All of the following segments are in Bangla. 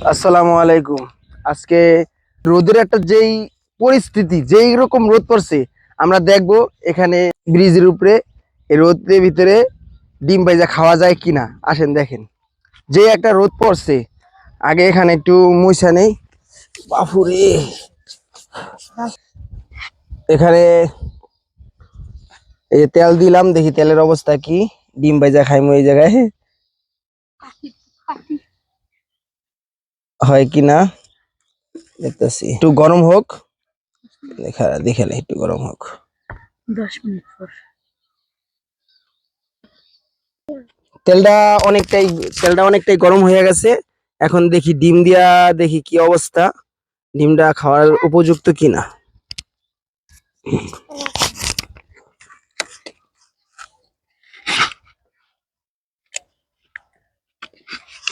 আসসালামু আলাইকুম। আজকে রোদের একটা যেই পরিস্থিতি, যেই রকম রোদ পড়ছে, আমরা দেখব এখানে ব্রিজের উপরে এই রোদের ভিতরে ডিম ভাজা খাওয়া যায় কিনা। আসেন দেখেন, যে একটা রোদ পড়ছে। আগে এখানে একটু মুছা নেই। বাপুরে, এখানে এই যে তেল দিলাম, দেখি তেলের অবস্থা কি। ডিম ভাজা খাইমু এই জায়গায়, হয় কিনা দেখতেছি। একটু গরম হোক, দেখালে একটু গরম হোক। 10 মিনিট পর তেলটা অনেকটাই গরম হয়ে গেছে। এখন দেখি ডিম দিয়া, দেখি কি অবস্থা, ডিমটা খাওয়ার উপযুক্ত কিনা।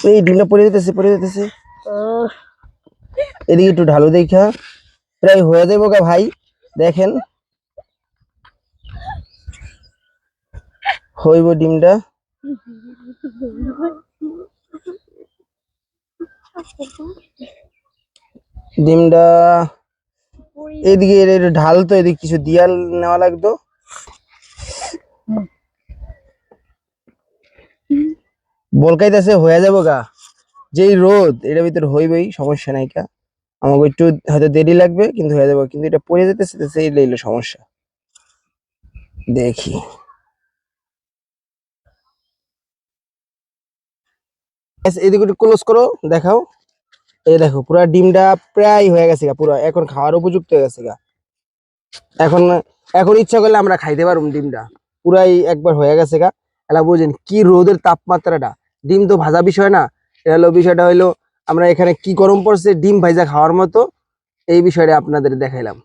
এই ডিমটা পড়ে যেতেছে। এদিকে একটু ঢালু দেখা, প্রায় হয়ে যাবো গা ভাই। দেখেন, হইব ডিমটা। ডিমটা এদিকে একটু ঢাল, তো এদিকে কিছু দিয়া নেওয়া লাগতো। বলকাইতেছে হয়ে যাবো গা। যেই রোদ, এটার ভিতরে হইবই, সমস্যা নাই কা। আমাকে একটু হয়তো দেরি লাগবে, কিন্তু হয়ে যাবো। কিন্তু এটা পড়ে যেতেছে, এই লইলো সমস্যা। দেখি, এদিকে একটু ক্লোজ করো, দেখাও। এই দেখো, পুরো ডিমটা প্রায় হয়ে গেছে গা, পুরো এখন খাওয়ার উপযুক্ত হয়ে গেছে গা। এখন এখন ইচ্ছা করলে আমরা খাইতে পারবো ডিমটা, পুরাই একবার হয়ে গেছে গা। এলা বুঝেন কি রোদের তাপমাত্রাটা। ডিম তো ভাজা বিষয় না, এটা হলো বিষয়টা হইলো আমরা এখানে কি গরম পড়ছে, ডিম ভাজা খাওয়ার মতো। এই বিষয়টা আপনাদের দেখাইলাম।